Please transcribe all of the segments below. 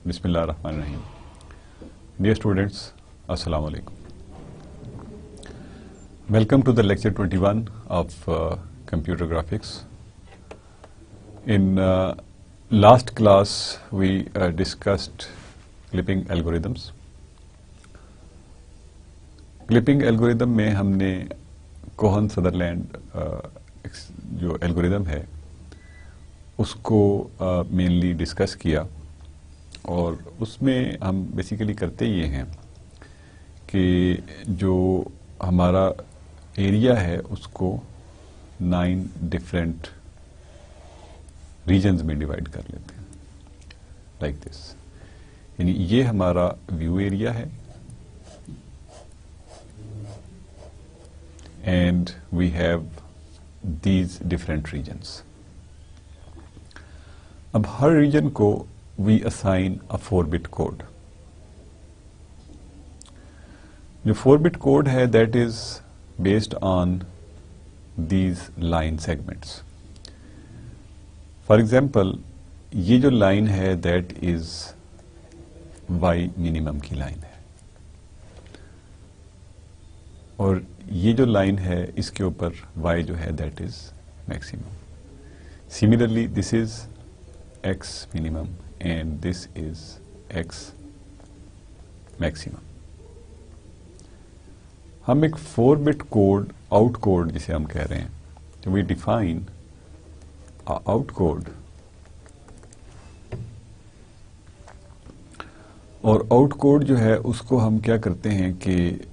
Bismillahirrahmanirrahim. Dear students, Assalamu alaikum. Welcome to the lecture 21 of computer graphics. In last class we discussed clipping algorithms. Clipping algorithm में हमने Kohn Sutherland जो algorithm है उसको mainly discuss किया और उसमें हम बेसिकली करते ये हैं कि जो हमारा एरिया है उसको 9 डिफरेंट रीजन्स में डिवाइड कर लेते हैं लाइक दिस। यानी ये हमारा व्यू एरिया है and we have these different regions. अब हर रीजन को we assign a 4-bit code. जो 4-bit code है that is based on these line segments. For example, ये जो लाइन है that is y minimum की लाइन है और ये जो लाइन है इसके ऊपर y जो है that is maximum. Similarly this is x minimum and this is x maximum. हम एक 4-bit कोड आउट कोड जिसे हम कह रहे हैं, तो वी डिफाइन आउट कोड और आउट कोड जो है उसको हम क्या करते हैं कि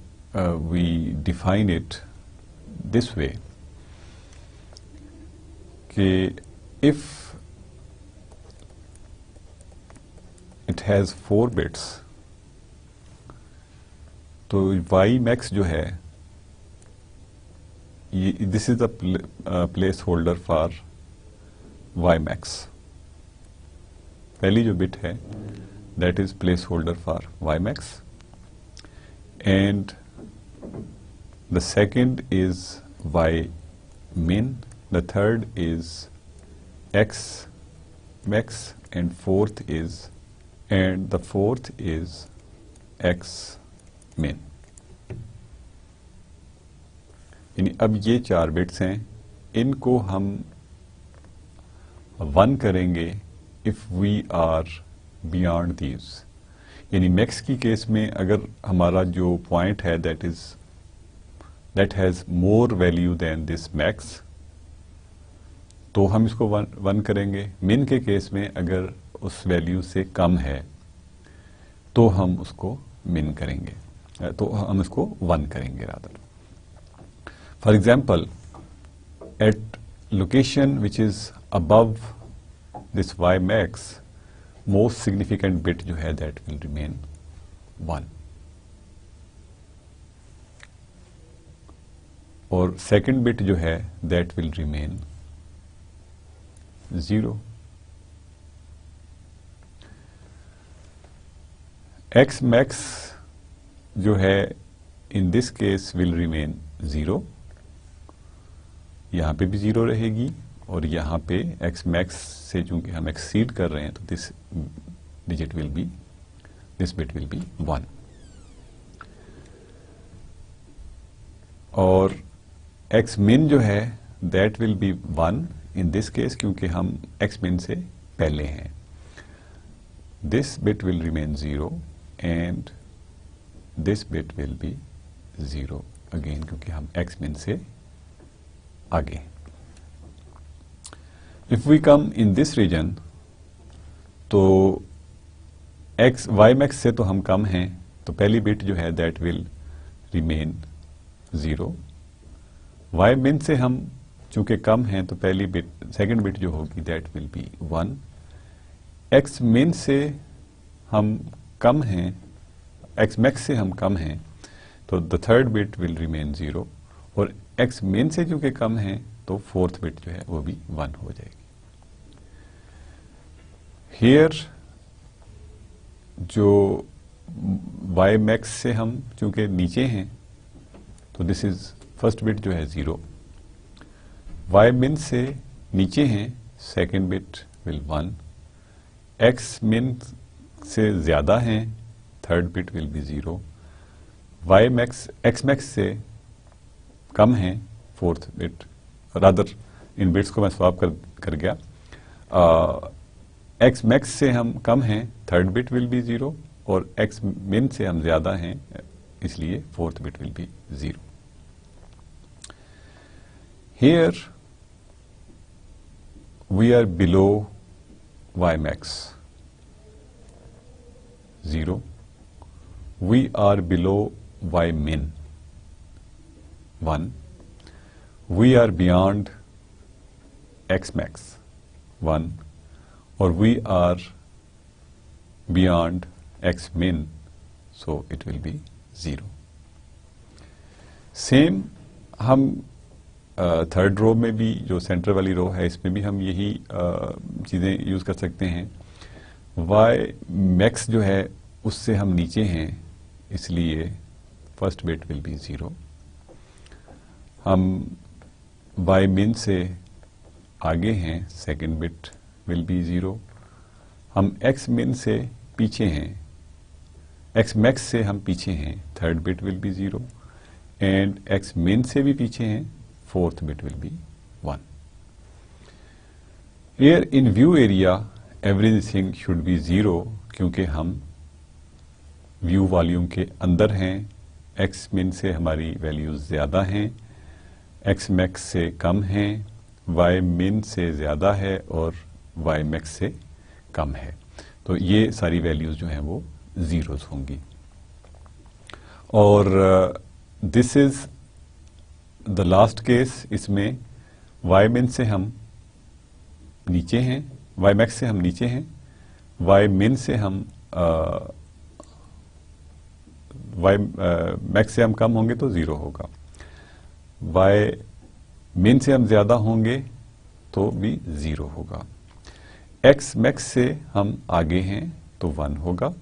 we define it this way कि if it has 4 bits तो y max जो है this is the placeholder for y max। पहली जो बिट है that is placeholder for y max and the second is y min, the third is x max and the fourth is x min। यानी अब ये 4 bits हैं, इनको हम 1 करेंगे if we are beyond these। यानी मैक्स की केस में अगर हमारा जो पॉइंट है that has more value than this max तो हम इसको 1 करेंगे। मिन के केस में अगर उस वैल्यू से कम है तो हम उसको मिन करेंगे, तो हम इसको 1 करेंगे rather. For example at location which is above this y max most significant bit जो है दैट विल रिमेन 1 और सेकंड बिट जो है that will remain 0। x max जो है इन दिस केस विल रिमेन 0, यहां पे भी 0 रहेगी और यहां पे x max से चूंकि हम एक्सीड कर रहे हैं तो दिस बिट विल बी 1 और x min जो है that will be 1 in this case क्योंकि हम x min से पहले हैं। This bit will remain 0 and this bit will be 0 again क्योंकि हम x min से आगे। If we come in this region तो y max से तो हम कम हैं तो पहली बिट जो है that will remain 0। y min से हम चूंकि कम हैं तो पहली बिट सेकंड बिट जो होगी that will be 1। x min से हम कम हैं, x max से हम कम हैं तो the third bit will remain 0 और x min से चूंकि कम हैं तो फोर्थ बिट जो है वो भी 1 हो जाएगी। हियर जो y max से हम चूंकि नीचे हैं तो दिस इज फर्स्ट बिट जो है 0। y min से नीचे हैं second bit will 1। x min से ज़्यादा हैं, third bit will be 0, Y max X max से कम हैं, फोर्थ बिट, रादर इन बिट्स को मैं स्वैप कर गया, एक्स मैक्स से हम कम हैं, थर्ड बिट विल बी 0, और एक्स मिन से हम ज़्यादा हैं, इसलिए fourth bit will be 0. Here we are below y max 0. We are below y min 1. We are beyond x max 1, or we are beyond x min, so it will be 0. Same हम third row में भी, जो centre वाली रो है, इसमें भी हम यही चीज़ें यूज़ कर सकते हैं. वाई मैक्स जो है उससे हम नीचे हैं, इसलिए फर्स्ट बिट विल बी 0. हम वाई मिन से आगे हैं, सेकंड बिट विल बी 0. हम एक्स मिन से पीछे हैं, एक्स मैक्स से हम पीछे हैं, third bit will be 0, and x मिन से भी पीछे हैं, fourth bit will be 1. Here in view area everything should be 0, क्योंकि हम व्यू वॉल्यूम के अंदर हैं, x min से हमारी वैल्यूज ज़्यादा हैं, x max से कम हैं, y min से ज़्यादा है, और y max से कम है. तो ये सारी वैल्यूज जो हैं वो ज़ीरोज़ होंगी. और this is the last case. इसमें वाई मिन से हम नीचे हैं, वाई मैक्स से हम नीचे हैं, वाई मिन से हम वाई मैक्स से हम कम होंगे तो 0 होगा, वाई मिन से हम ज़्यादा होंगे तो भी 0 होगा, एक्स मैक्स से हम आगे हैं तो 1 होगा,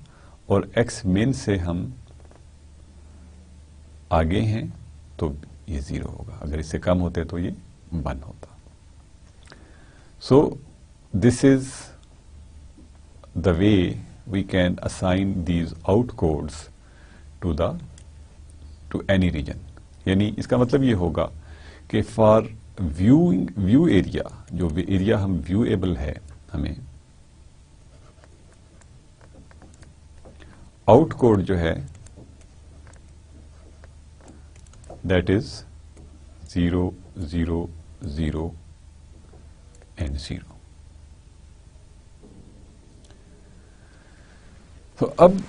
और एक्स मिन से हम आगे हैं तो ये 0 होगा. अगर इससे कम होते तो ये 1 होता. So this is the way we can assign these out codes to any region. यानी इसका मतलब ये होगा कि फॉर व्यू एरिया, जो एरिया हम व्यूएबल है, हमें आउट कोड जो है that is 0, 0, 0 and 0. तो अब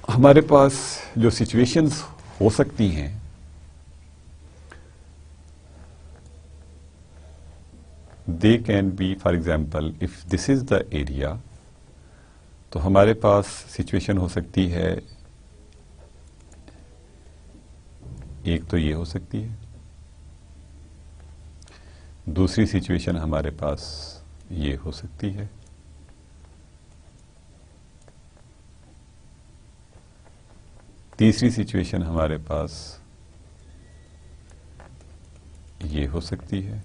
हमारे पास जो सिचुएशंस हो सकती हैं, they can be, for example, if this is the area, तो हमारे पास सिचुएशन हो सकती है, एक तो ये हो सकती है, दूसरी सिचुएशन हमारे पास ये हो सकती है, तीसरी सिचुएशन हमारे पास ये हो सकती है,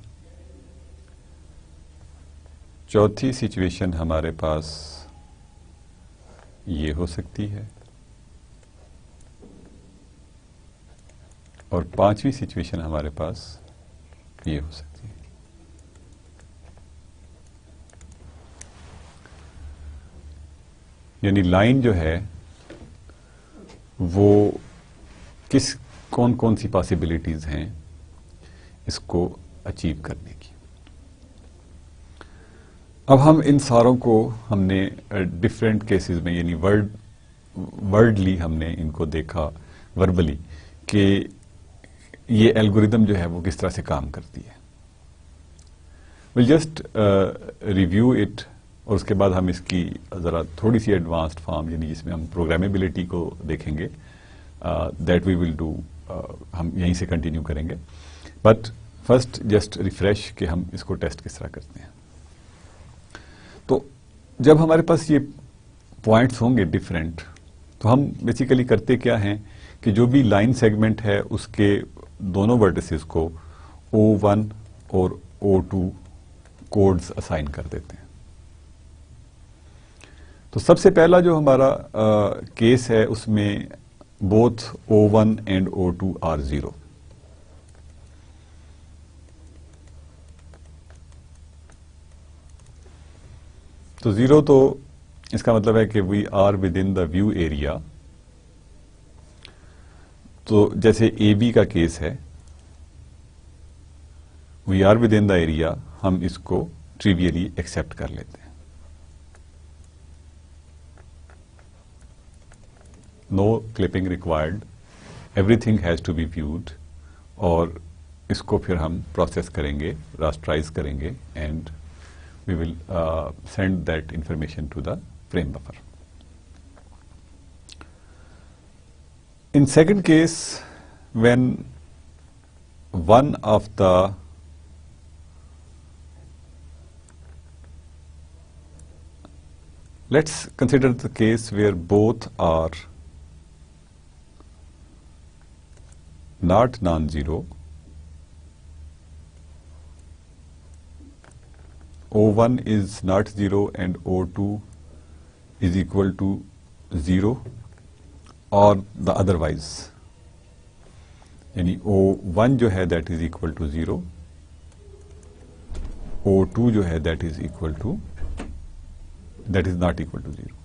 चौथी सिचुएशन हमारे पास ये हो सकती है, और पांचवी सिचुएशन हमारे पास ये हो सकती है. यानी लाइन जो है वो कौन कौन सी पॉसिबिलिटीज हैं इसको अचीव करने की. अब हम इन सारों को हमने डिफरेंट केसेस में, यानी वर्डली हमने इनको देखा, वर्बली, कि ये एल्गोरिदम जो है वो किस तरह से काम करती है. विल जस्ट रिव्यू इट, और उसके बाद हम इसकी ज़रा थोड़ी सी एडवांस्ड फॉर्म, यानी जिसमें हम प्रोग्रामेबिलिटी को देखेंगे, दैट वी विल डू, हम यहीं से कंटिन्यू करेंगे. बट फर्स्ट जस्ट रिफ्रेश कि हम इसको टेस्ट किस तरह करते हैं. तो जब हमारे पास ये पॉइंट्स होंगे डिफरेंट, तो हम बेसिकली करते क्या हैं कि जो भी लाइन सेगमेंट है उसके दोनों वर्टिसेस को O1 और O2 कोड्स असाइन कर देते हैं. तो सबसे पहला जो हमारा केस है उसमें both O1 and O2 are 0। तो 0 तो इसका मतलब है कि we are within the view area. तो जैसे AB का केस है, we are within the area, हम इसको ट्रिवियली एक्सेप्ट कर लेते हैं। No clipping required, everything has to be viewed, और इसको फिर हम प्रोसेस करेंगे, रास्टराइज करेंगे, and we will send that information to the frame buffer. In second case, when one of the let's consider the case where both are not non-zero. O1 is not 0 and O2 is equal to 0, or the otherwise, यानी O1 जो है that is equal to 0, O2 जो है that is equal to, that is not equal to 0.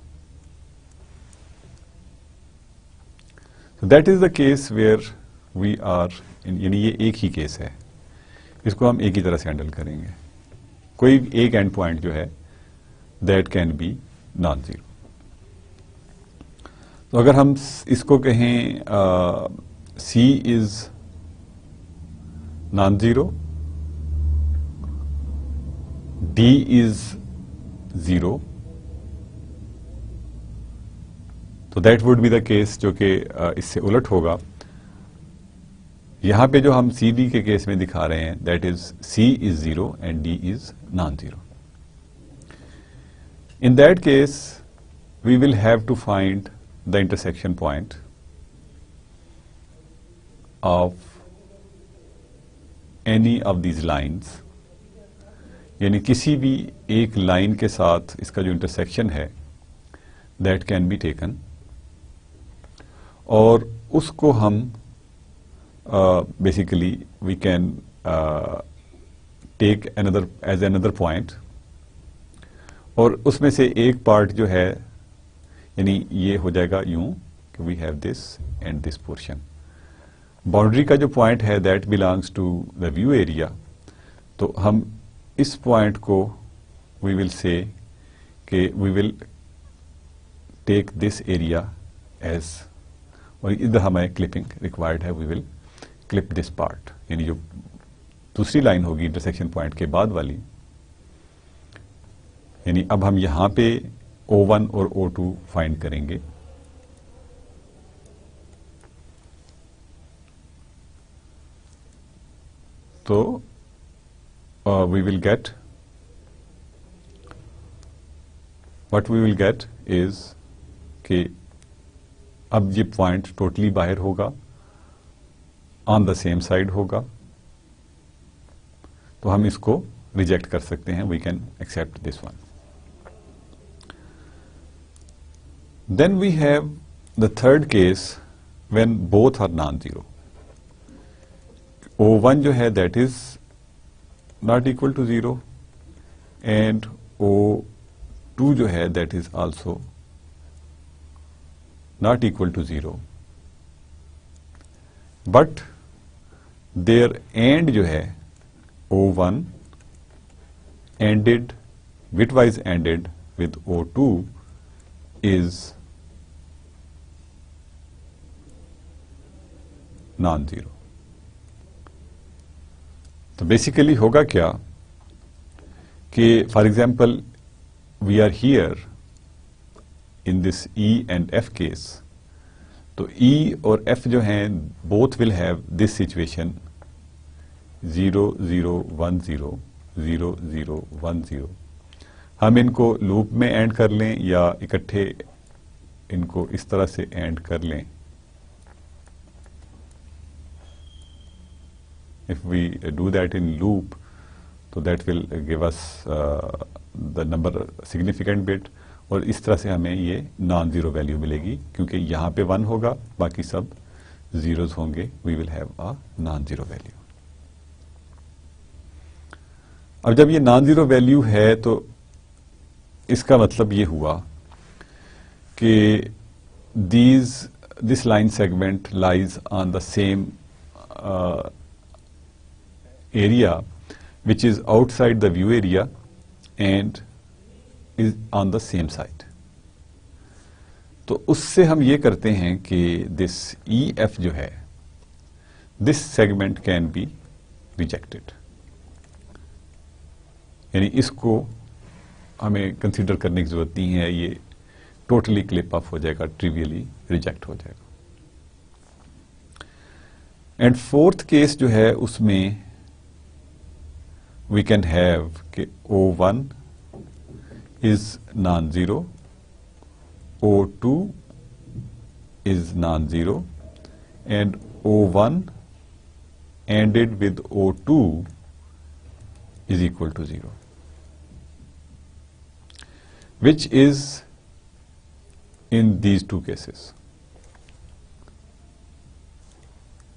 So that is the case where we are in, यानी ये एक ही case है, इसको हम एक ही तरह से हैंडल करेंगे। कोई एक एंड पॉइंट जो है that can be non zero. तो अगर हम इसको कहें C is non zero, D is zero, तो that would be the case जो कि इससे उलट होगा। यहां पे जो हम CD के केस में दिखा रहे हैं that is C is zero and D is non zero. In that case, we will have to find the intersection point of any of these lines, यानी किसी भी एक लाइन के साथ इसका जो इंटरसेक्शन है that can be taken, और उसको हम basically we can take another as another point, और उसमें से एक पार्ट जो है यानी ये हो जाएगा यूं कि we have this and this portion. Boundary का जो पॉइंट है that belongs to the view area, तो हम इस पॉइंट को we will say that we will take this area edge, और इधर हमें क्लिपिंग रिक्वायर्ड है, we will clip this part, यानी जो दूसरी लाइन होगी इंटरसेक्शन पॉइंट के बाद वाली, यानी अब हम यहां पे O1 और O2 फाइंड करेंगे। तो we will get, what we will get is कि अब ये पॉइंट टोटली बाहर होगा, ऑन द सेम साइड होगा, तो हम इसको रिजेक्ट कर सकते हैं, we can accept this one. Then we have the third case when both are non-zero. O1 जो है that is not equal to 0 and O2 जो है that is also not equal to 0, but their end जो है O1 ended, bitwise ended with O2 is non zero. तो basically होगा क्या कि for example we are here in this E and F case, तो E और F जो हैं both will have this situation 0 0 1 0 0 0 1 0। हम इनको लूप में एंड कर लें या इकट्ठे इनको इस तरह से एंड कर लें। If we do that in loop, so that will give us the number significant bit, और इस तरह से हमें ये नॉन ज़ीरो वैल्यू मिलेगी, क्योंकि यहाँ पे 1 होगा, बाकी सब ज़ीरोज़ होंगे, we will have a non zero value. अब जब ये नॉन ज़ीरो वैल्यू है तो इसका मतलब ये हुआ कि this line segment lies on the same area which is outside the view area and is on the same side. तो उससे हम ये करते हैं कि this EF जो है, this segment can be rejected, यानी इसको हमें कंसीडर करने की जरूरत नहीं है, ये टोटली क्लिप ऑफ हो जाएगा, ट्रिवियली रिजेक्ट हो जाएगा। एंड फोर्थ केस जो है उसमें we can have कि O1 is non-zero, O2 is non-zero, and O1 ANDed with O2 is equal to 0, which is in these two cases.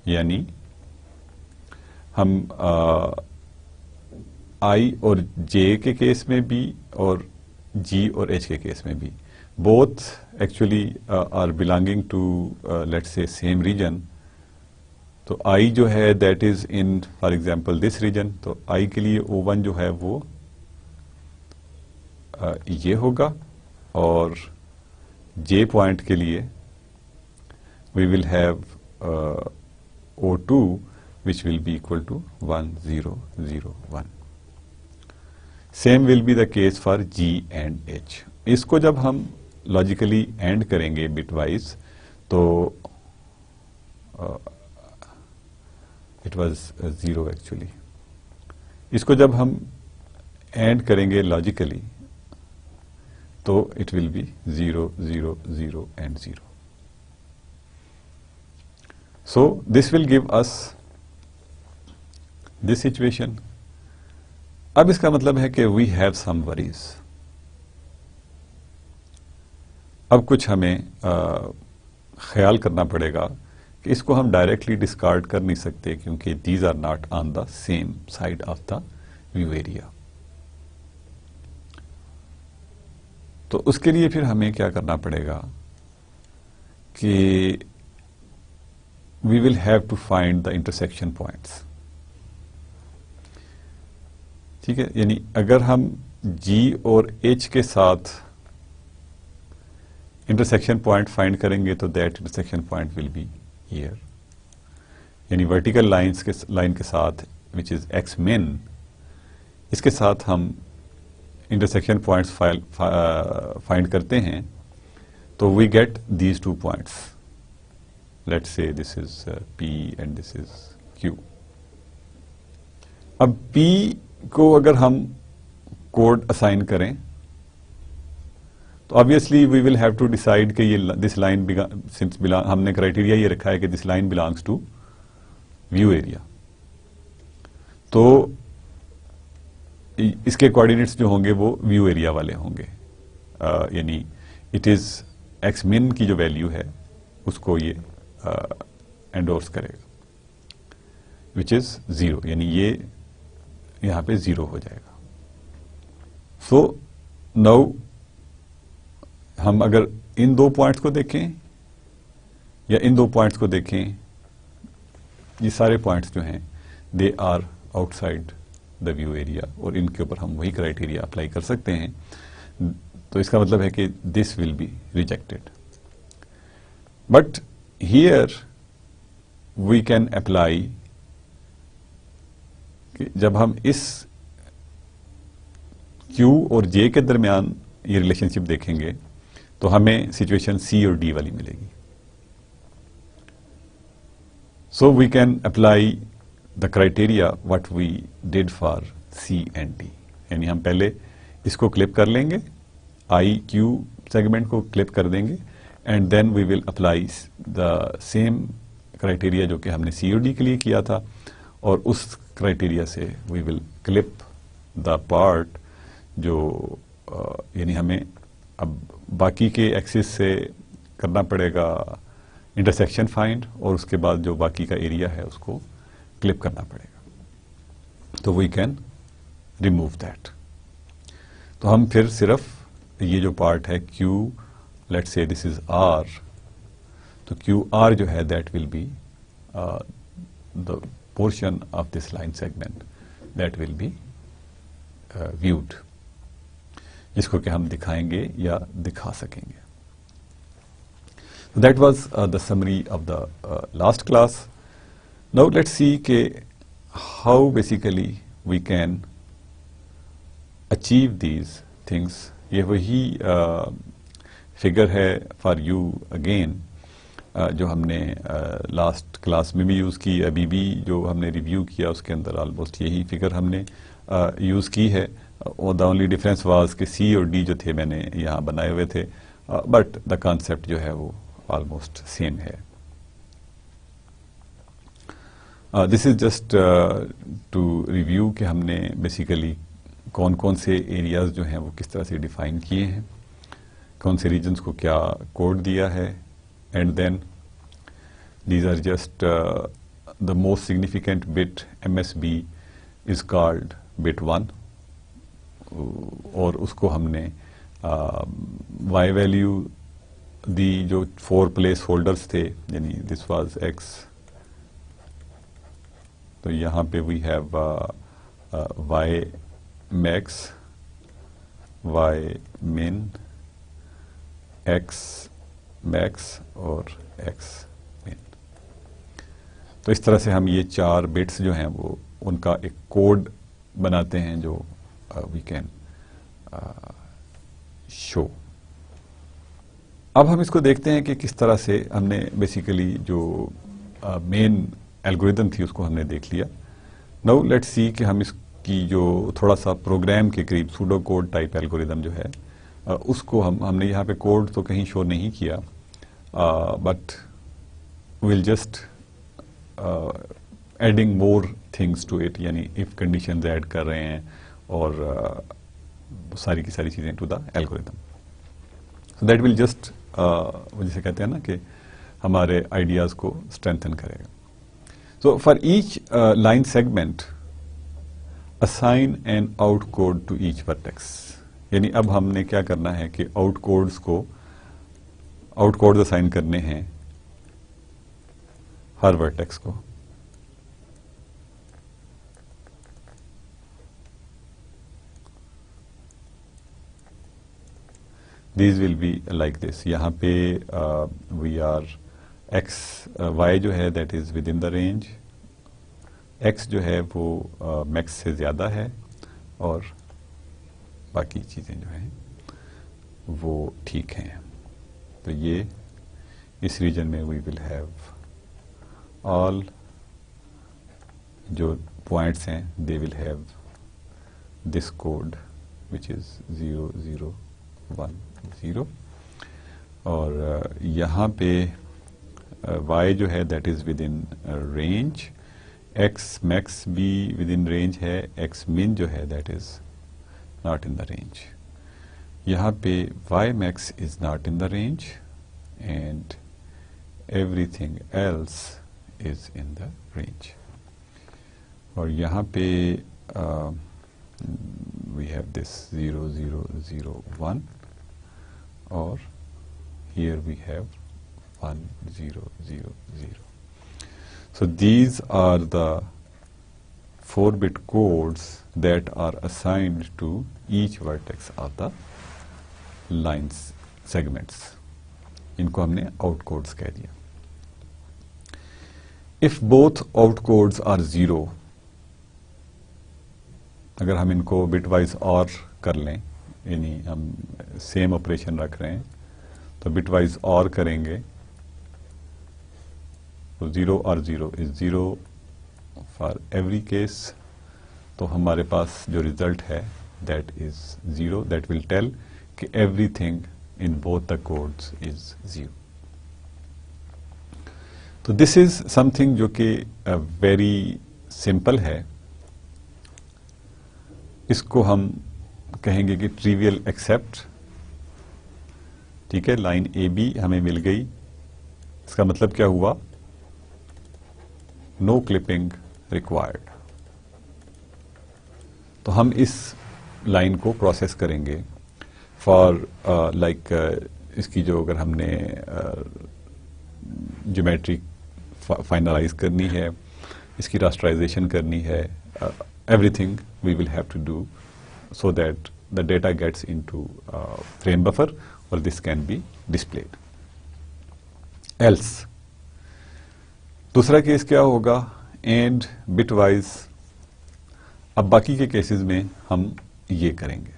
यानी हम I और J के केस में भी और G और H के केस में भी, both actually are belonging to let's say same region. तो I जो है that is in for example this region, तो I के लिए O1 जो है वो ये होगा, और J पॉइंट के लिए we will have O2 which will be equal to 1 0 0 1. Same will be the case for G and H. इसको जब हम लॉजिकली एंड करेंगे बिट वाइज, तो इट वाज 0 एक्चुअली। इसको जब हम एंड करेंगे लॉजिकली तो it will be 0 0 0 and 0. So this will give us this situation. अब इसका मतलब है कि वी हैव सम वरीज. अब कुछ हमें ख्याल करना पड़ेगा कि इसको हम डायरेक्टली डिस्कार्ड कर नहीं सकते, क्योंकि these are not on the same side of the view area. तो उसके लिए फिर हमें क्या करना पड़ेगा कि we will have to find the intersection points. ठीक है, यानी अगर हम G और H के साथ इंटरसेक्शन पॉइंट फाइंड करेंगे तो that intersection point will be here. यानी वर्टिकल लाइन के साथ विच इज एक्स min, इसके साथ हम इंटरसेक्शन पॉइंट्स फाइंड करते हैं, तो we get these two points. Let's say this is P and this is Q. अब P को अगर हम कोड असाइन करें तो obviously we will have to decide कि ये दिस लाइन सिंस हमने क्राइटेरिया ये रखा है कि this line belongs to view area, तो इसके कोऑर्डिनेट्स जो होंगे वो व्यू एरिया वाले होंगे. यानी इट इज एक्स min की जो वैल्यू है उसको ये एंडोर्स करेगा, विच इज 0, यानी ये यहां पे 0 हो जाएगा. सो नाउ हम अगर इन दो पॉइंट्स को देखें या इन दो पॉइंट्स को देखें, ये सारे पॉइंट्स जो हैं they are outside the view area, और इनके ऊपर हम वही क्राइटेरिया अप्लाई कर सकते हैं. तो इसका मतलब है कि this will be rejected. But here we can apply कि जब हम इस Q और J के दरमियान ये रिलेशनशिप देखेंगे तो हमें सिचुएशन C और D वाली मिलेगी. So we can apply the criteria what we did for C and D. यानी हम पहले इसको क्लिप कर लेंगे, IQ सेगमेंट को क्लिप कर देंगे, and then we will apply the same criteria जो कि हमने C और D के लिए किया था, और उस क्राइटेरिया से we will clip the part जो यानी हमें अब बाकी के एक्सिस से करना पड़ेगा इंटरसेक्शन फाइंड, और उसके बाद जो बाकी का एरिया है उसको क्लिप करना पड़ेगा, तो वी कैन रिमूव दैट। तो हम फिर सिर्फ ये जो पार्ट है Q, let's say this is R, तो QR जो है that will be the portion of this line segment that will B viewed, जिसको कि हम दिखाएंगे या दिखा सकेंगे। That was the summary of the last class. Now let's see how basically we can achieve these things. ये वही figure है for you again जो हमने लास्ट क्लास में भी यूज़ की, अभी भी जो हमने रिव्यू किया उसके अंदर ऑलमोस्ट यही फिगर हमने यूज़ की है, और द ओनली डिफरेंस वाज कि सी और डी जो थे मैंने यहाँ बनाए हुए थे, बट द कॉन्सेप्ट जो है वो ऑलमोस्ट सेम है। This is just to review कि हमने बेसिकली कौन कौन से एरियाज जो हैं वो किस तरह से डिफाइन किए हैं, कौन से रीजन्स को क्या कोड दिया है, and then these are just the most significant bit MSB is called bit 1, और उसको हमने y वैल्यू दी जो 4 प्लेस होल्डर्स थे, यानी दिस वाज x, तो यहाँ पे we have y max, y min, x max और x min। तो इस तरह से हम ये 4 बिट्स जो हैं वो उनका एक कोड बनाते हैं जो वी कैन शो। अब हम इसको देखते हैं कि किस तरह से हमने बेसिकली जो मेन एल्गोरिदम थी उसको हमने देख लिया। नाउ लेट्स सी कि हम इसकी जो थोड़ा सा प्रोग्राम के करीब सूडो कोड टाइप एल्गोरिदम जो है उसको हमने यहाँ पे कोड तो कहीं शो नहीं किया, but will just adding more things to it, यानी इफ कंडीशंस ऐड कर रहे हैं और सारी की सारी चीज़ें to the algorithm. So that will just जैसे कहते हैं ना कि हमारे आइडियाज को स्ट्रेंथन करेगा। So for each line segment assign an out code to each vertex, यानी अब हमने क्या करना है कि आउट कोड असाइन करने हैं हर वर्टेक्स को। These will be like this. यहाँ पे we are x y जो है that is within the range, x जो है वो max से ज़्यादा है, और बाकी चीज़ें जो हैं वो ठीक हैं। तो ये इस रीजन में we will have all जो पॉइंट्स हैं they will have this code which is 0 0 1 0, और यहाँ पे y जो है that is with in range, x max भी विद इन रेंज है, x मिन जो है that is not in the range. यहाँ पे y max is not in the range and everything else is in the range. और यहाँ पे we have this 0 0 0 1, or here we have 1 0 0 0. So these are the 4-bit codes that are assigned to each vertex of the lines segments. इनको हमने out codes कह दिया। If both out codes are 0, अगर हम इनको bitwise OR कर लें, यानी हम सेम ऑपरेशन रख रहे हैं तो बिटवाइज और करेंगे, तो 0 और 0 इज 0 फॉर एवरी केस, तो हमारे पास जो रिजल्ट है that is 0, that will tell कि everything in both the codes is 0। तो दिस इज समथिंग जो कि वेरी सिंपल है, इसको हम कहेंगे कि ट्रिवियल एक्सेप्ट ठीक है, लाइन ए बी हमें मिल गई, इसका मतलब क्या हुआ, नो क्लिपिंग रिक्वायर्ड। तो हम इस लाइन को प्रोसेस करेंगे फॉर लाइक इसकी जो अगर हमने ज्योमेट्री फाइनलाइज करनी है, इसकी रास्टराइजेशन करनी है, everything we will have to do so that the data gets into frame buffer or this can be displayed. Else दूसरा केस क्या होगा, एंड बिटवाइज। अब बाकी के केसेस में हम ये करेंगे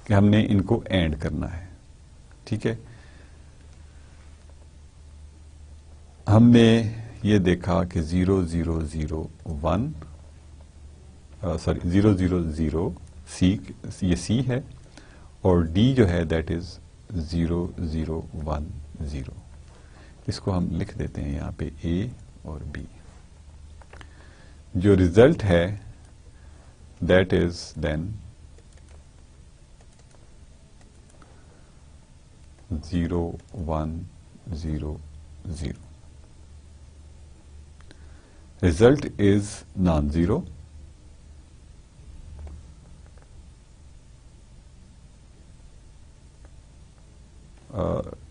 कि हमने इनको एंड करना है, ठीक है। हमने ये देखा कि 0 0 0 1 सॉरी 0 0 0 सी, ये सी है, और डी जो है दैट इज 0 0 1 0। इसको हम लिख देते हैं यहाँ पे ए और बी। जो रिजल्ट है that is then 0 1 0 0। Result is non zero,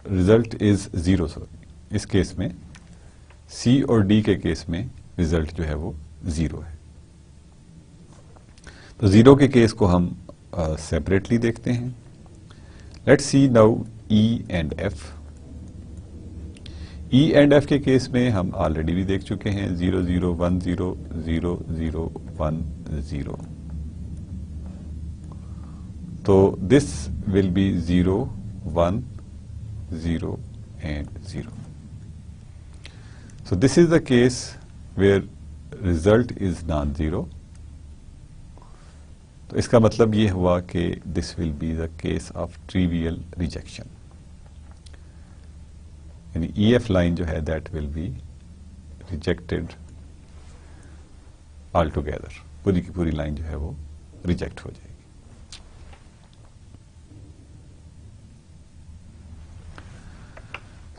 result is zero. Sorry, इस केस में सी और डी के केस में रिजल्ट जो है वो जीरो है। तो जीरो के केस को हम सेपरेटली देखते हैं। Let's see now E and F. E and F के केस में हम ऑलरेडी भी देख चुके हैं, 0 0 1 0 0 0 1 0। तो this will be 0 1 0 and 0. So this is the case where result is non-zero. तो इसका मतलब ये हुआ कि this will be the case of trivial rejection. यानी EF line जो है that will be rejected altogether. पूरी की पूरी लाइन जो है वो रिजेक्ट हो जाएगी।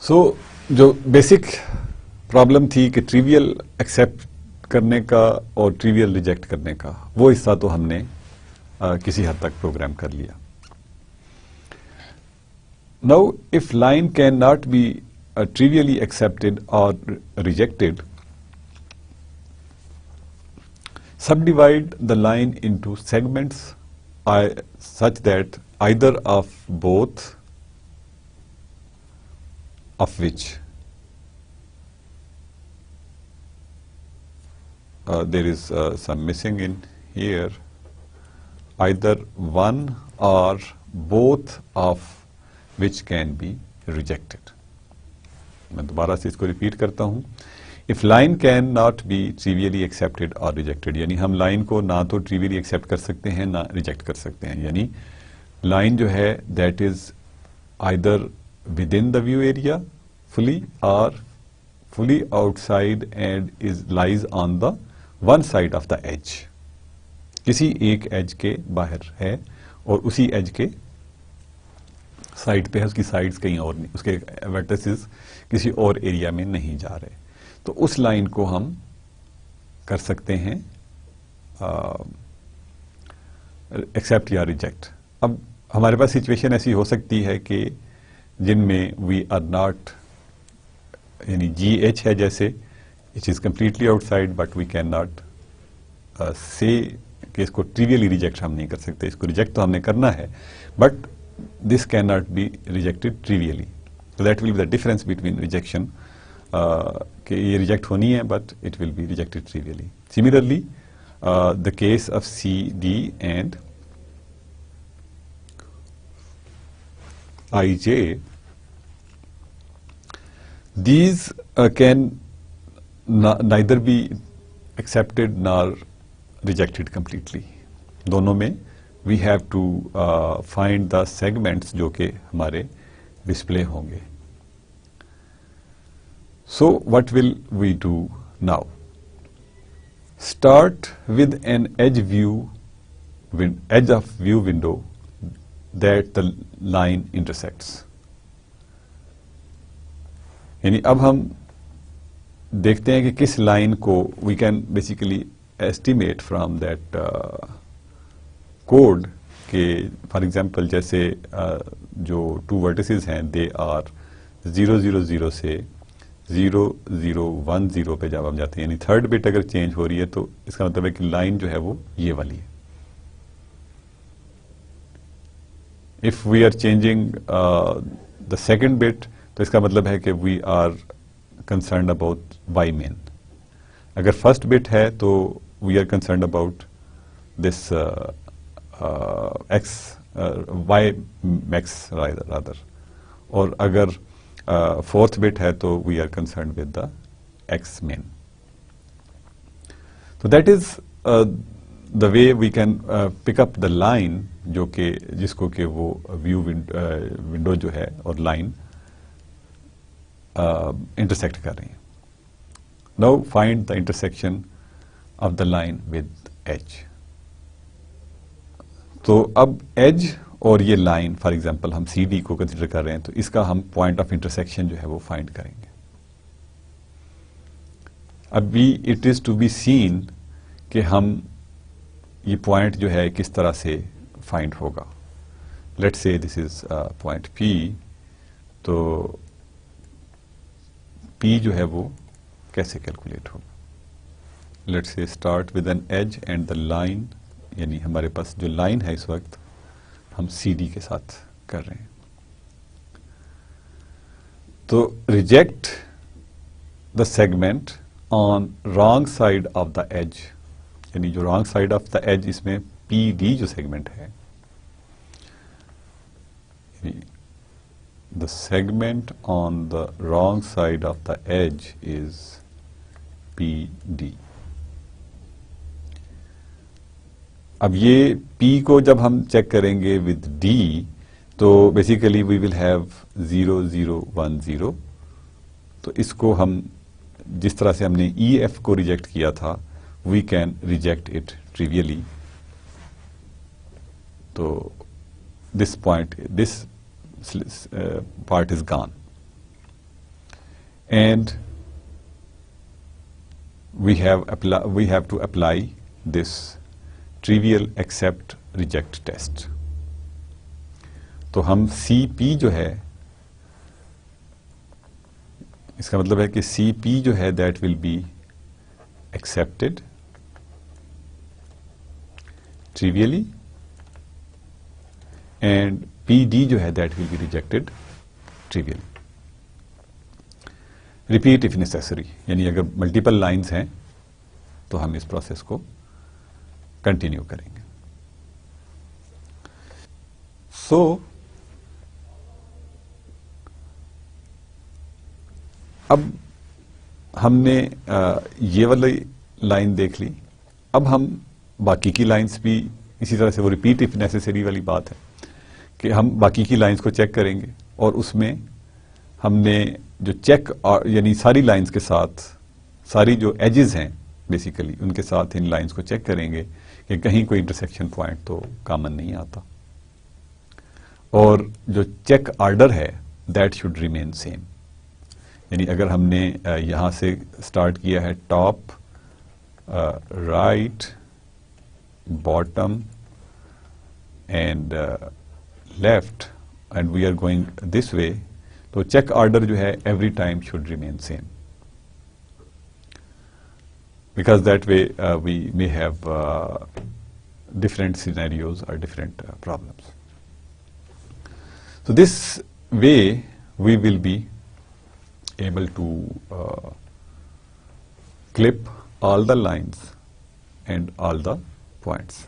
सो जो बेसिक प्रॉब्लम थी कि ट्रिवियल एक्सेप्ट करने का और ट्रिवियल रिजेक्ट करने का, वो हिस्सा तो हमने किसी हद तक प्रोग्राम कर लिया। Now if line can not be trivially accepted और rejected, subdivide the line into segments such that either of both of which there is some missing in here, either one or both of which can be rejected. मैं दोबारा से इसको repeat करता हूं। If line can not be trivially accepted और rejected, यानी हम line को ना तो ट्रिवियली एक्सेप्ट कर सकते हैं ना रिजेक्ट कर सकते हैं। यानी लाइन जो है that is either with in the view area fully or fully outside and is lies on the one side of the edge. किसी एक एज के बाहर है और उसी एज के साइड पे है, उसकी साइड्स कहीं और नहीं, उसके वर्टिसेस किसी और एरिया में नहीं जा रहे, तो उस लाइन को हम कर सकते हैं एक्सेप्ट या रिजेक्ट। अब हमारे पास सिचुएशन ऐसी हो सकती है कि जिनमें वी आर नॉट, यानी जी एच है जैसे, it is completely outside but we can not say कि इसको ट्रिवियली रिजेक्ट हम नहीं कर सकते, इसको रिजेक्ट तो हमने करना है but this can not be rejected trivially. So that will be the difference between rejection, कि ये रिजेक्ट होनी है but it will be rejected trivially. Similarly, the case of C, D and IJ, these can neither be accepted nor rejected completely. दोनों में we have to find the segments जो कि हमारे display होंगे. So what will we do now? Start with an edge of view window that the line intersects. यानी अब हम देखते हैं कि किस लाइन को we can basically estimate from that code के फॉर एग्जाम्पल जैसे जो टू वर्टिसेस हैं दे आर 000 से 0010 पे जब हम जाते हैं, यानी थर्ड बिट अगर चेंज हो रही है तो इसका मतलब है कि लाइन जो है वो ये वाली है. If we are changing the second bit तो इसका मतलब है कि we are concern about Y min. अगर फर्स्ट बिट है तो we are concern about this X Y max rather, और अगर फोर्थ बिट है तो we are concern with the X min. तो that is the way we can pick up the line जो कि जिसको कि वो व्यू विंडो जो है और लाइन इंटरसेक्ट कर रही है. Now find the intersection of the line with edge. तो अब एज और ये लाइन फॉर एग्जांपल हम सी डी को कंसिडर कर रहे हैं तो इसका हम पॉइंट ऑफ इंटरसेक्शन जो है वो फाइंड करेंगे. अभी it is to be seen कि हम ये पॉइंट जो है किस तरह से फाइंड होगा. Let's say this is point P. तो पी जो है वो कैसे कैलकुलेट होगा. Let's say start with an edge and the line, यानी हमारे पास जो लाइन है इस वक्त हम सी डी के साथ कर रहे हैं. तो reject the segment on wrong side of the edge, यानी जो wrong side of the edge इसमें पी डी जो सेगमेंट है, the segment on the wrong side of the edge is P D. अब ये P को जब हम चेक करेंगे विद D तो बेसिकली वी विल हैव 0010. तो इसको हम जिस तरह से हमने EF को रिजेक्ट किया था we can reject it trivially. तो this point this part is gone and we have to apply this trivial except reject test. तो हम CP जो है इसका मतलब है कि CP जो है that will be accepted trivially and PD जो है that will be rejected trivially. Repeat if necessary, यानी अगर मल्टीपल लाइंस हैं तो हम इस प्रोसेस को कंटिन्यू करेंगे. सो अब हमने ये वाली लाइन देख ली. अब हम बाकी की लाइंस भी इसी तरह से, वो रिपीट इफ नेसेसरी वाली बात है कि हम बाकी की लाइंस को चेक करेंगे और उसमें हमने जो चेक यानी सारी लाइंस के साथ सारी जो एजेस हैं बेसिकली उनके साथ इन लाइंस को चेक करेंगे कि कहीं कोई इंटरसेक्शन पॉइंट तो कॉमन नहीं आता. और जो चेक ऑर्डर है दैट शुड रिमेन सेम. यानी अगर हमने यहां से स्टार्ट किया है top right bottom and left and we are going this way, तो चेक ऑर्डर जो है every time should remain same. Because that way we may have different scenarios or different problems. So this way we will be able to clip all the lines and all the points.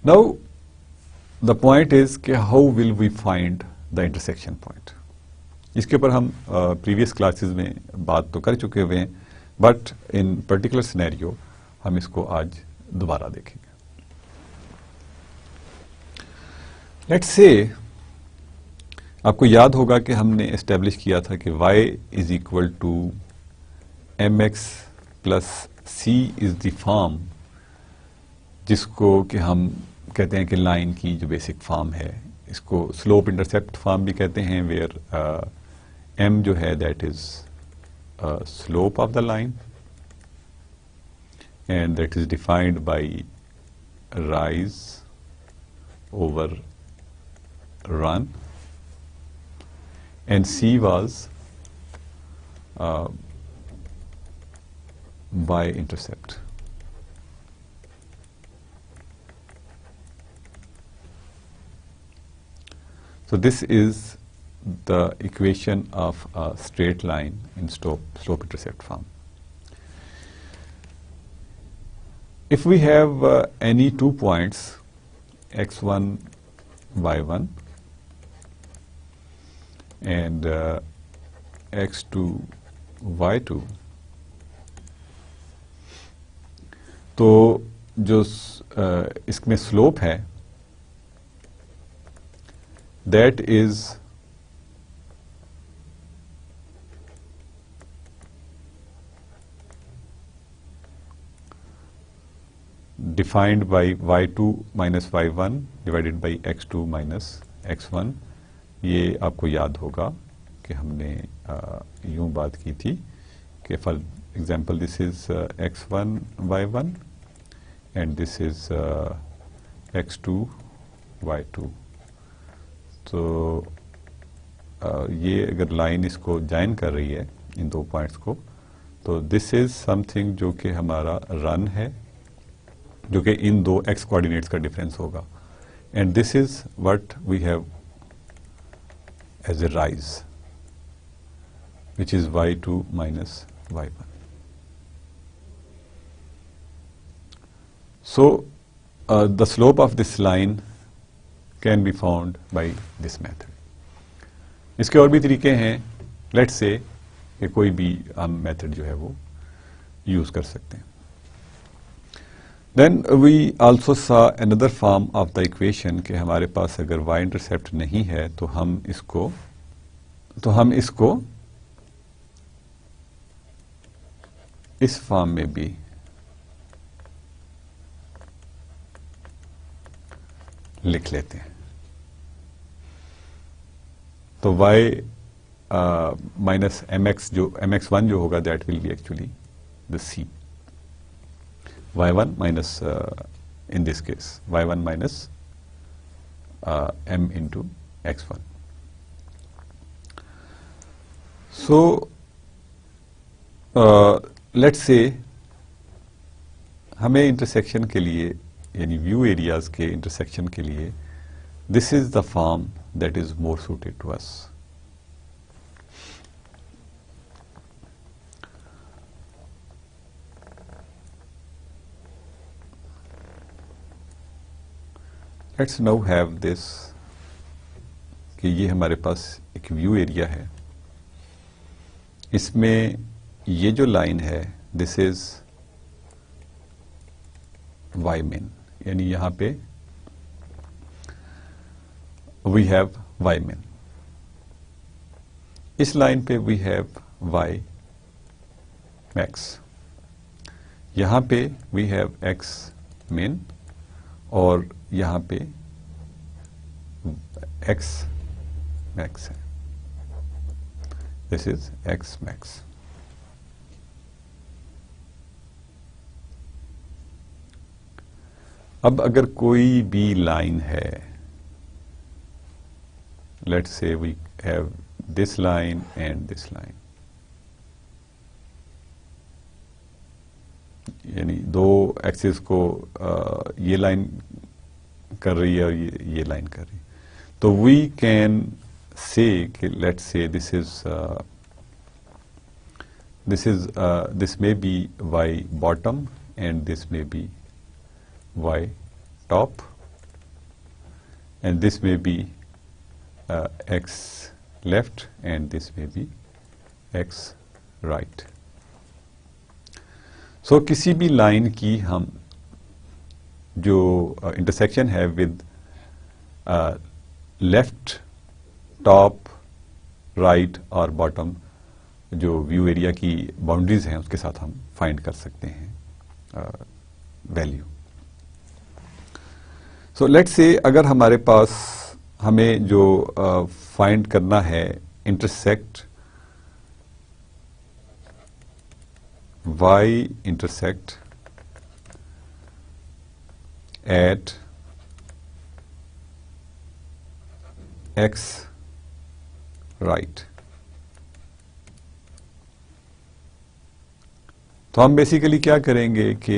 Now the point is कि how will we find the intersection point. इसके ऊपर हम previous classes में बात तो कर चुके हुए हैं, बट इन पर्टिकुलर सिनेरियो हम इसको आज दोबारा देखेंगे. लेट्स से आपको याद होगा कि हमने एस्टेब्लिश किया था कि y is equal to mx plus c is the form जिसको कि हम कहते हैं कि लाइन की जो बेसिक फॉर्म है, इसको स्लोप इंटरसेप्ट फॉर्म भी कहते हैं, वेयर एम जो है that is slope of the line and that is defined by rise over run, and C was y-intercept. So this is the equation of a straight line in slope-intercept form. If we have any 2 points x1, y1 and x2, y2, तो जो इसमें slope है that is defined by y2 minus y1 divided by x2 minus x1. ये आपको याद होगा कि हमने यूं बात की थी कि for example this is x1 y1 and this is x2 y2. तो ये अगर लाइन इसको ज्वाइन कर रही है इन दो पॉइंट्स को, तो दिस इज समथिंग जो कि हमारा रन है, जो कि इन दो एक्स कोऑर्डिनेट्स का डिफरेंस होगा, and this is what we have as a rise which is y2 minus y1. So the slope of this line can be found by this method. इसके और भी तरीके हैं, लेट्स से कि कोई भी हम मेथड जो है वो यूज कर सकते हैं. Then we also saw another form of the equation कि हमारे पास अगर y इंटरसेप्ट नहीं है तो हम इसको इस फॉर्म में भी लिख लेते हैं. तो y माइनस mx जो mx1 जो होगा that will B actually the c. y1 minus in this case y1 minus m into x1. So let's say हमें इंटरसेक्शन के लिए यानी व्यू एरियाज के इंटरसेक्शन के लिए this is the form that is more suited to us. Let's now have this कि ये हमारे पास एक व्यू एरिया है, इसमें ये जो लाइन है दिस इज y min, यानी यहां पे वी हैव y min, इस लाइन पे वी हैव y max, यहां पे वी हैव x min और यहां पे x max है. This is x max. अब अगर कोई भी लाइन है, let's say we have this line and this line, यानी दो एक्सिस को ये लाइन कर रही है और ये लाइन कर रही है, तो वी कैन से कि let's say this may be y bottom and this may be y top and this may be x left and this may be x right. So किसी भी लाइन की हम जो इंटरसेक्शन है with left, top, right और bottom जो view area की boundaries हैं उसके साथ हम फाइंड कर सकते हैं वैल्यू. सो लेट्स से अगर हमारे पास हमें जो फाइंड करना है intersect y intersect at x right, तो हम बेसिकली क्या करेंगे कि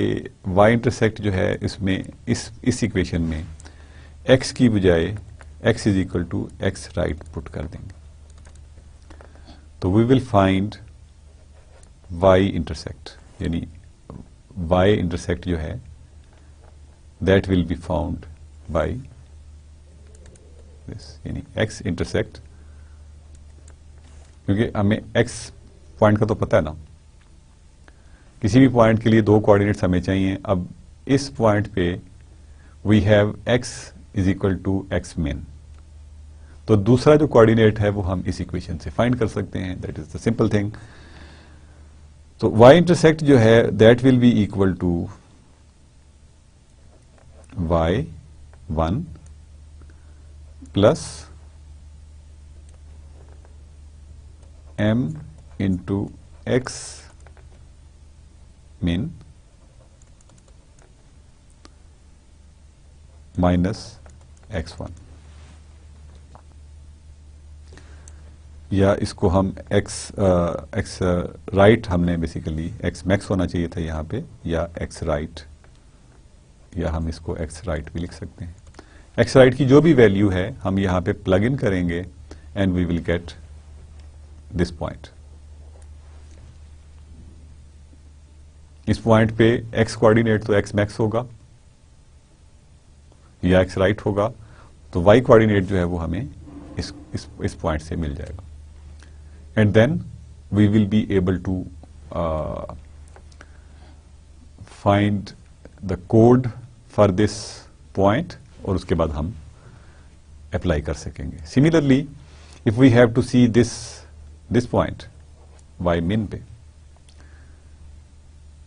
y इंटरसेक्ट जो है इसमें इस इक्वेशन में x की बजाय x is equal to x right put कर देंगे, तो we will find y intersect, यानी y इंटरसेक्ट जो है that will be found by this, यानी x इंटरसेक्ट, क्योंकि हमें x पॉइंट का तो पता है ना, किसी भी पॉइंट के लिए दो कोऑर्डिनेट्स हमें चाहिए। अब इस पॉइंट पे we have x is equal to x min, तो दूसरा जो कोऑर्डिनेट है वो हम इस इक्वेशन से फाइंड कर सकते हैं, that is the simple thing. तो y इंटरसेक्ट जो है that will be equal to y1 plus m into x min minus x1, या इसको हम x राइट हमने बेसिकली x मैक्स होना चाहिए था यहाँ पे, या x राइट, या हम इसको x राइट भी लिख सकते हैं। x राइट की जो भी वैल्यू है हम यहाँ पे प्लग इन करेंगे and we will get this point. इस पॉइंट पे x कोऑर्डिनेट तो x मैक्स होगा या x राइट होगा, तो y कोऑर्डिनेट जो है वो हमें इस पॉइंट से मिल जाएगा, and then we will be able to find the code for this point, और उसके बाद हम अप्लाई कर सकेंगे। Similarly, if we have to see this point y min पे,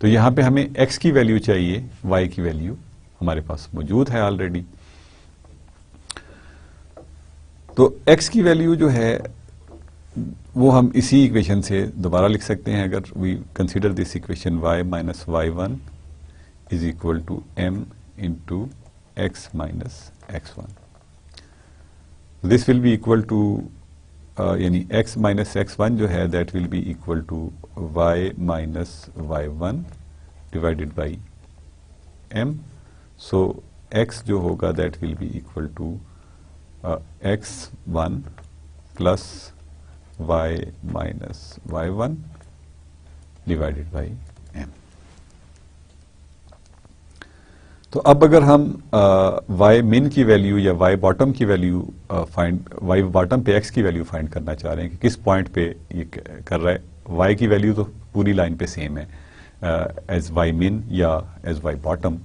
तो यहां पे हमें x की वैल्यू चाहिए, y की वैल्यू हमारे पास मौजूद है ऑलरेडी, तो x की वैल्यू जो है वो हम इसी इक्वेशन से दोबारा लिख सकते हैं। अगर we consider this equation y minus y1 is equal to m into x minus x1, this will be equal to यानी x माइनस x1 जो है that will be equal to y minus y1 divided by m, so x जो होगा that will be equal to x1 plus y minus y1 divided by m। तो अब अगर हम y min की value या y बॉटम की value y bottom पे x की वैल्यू फाइंड करना चाह रहे हैं कि किस पॉइंट पे ये कर रहा है, y की वैल्यू तो पूरी लाइन पे सेम है एज y min या एज y बॉटम,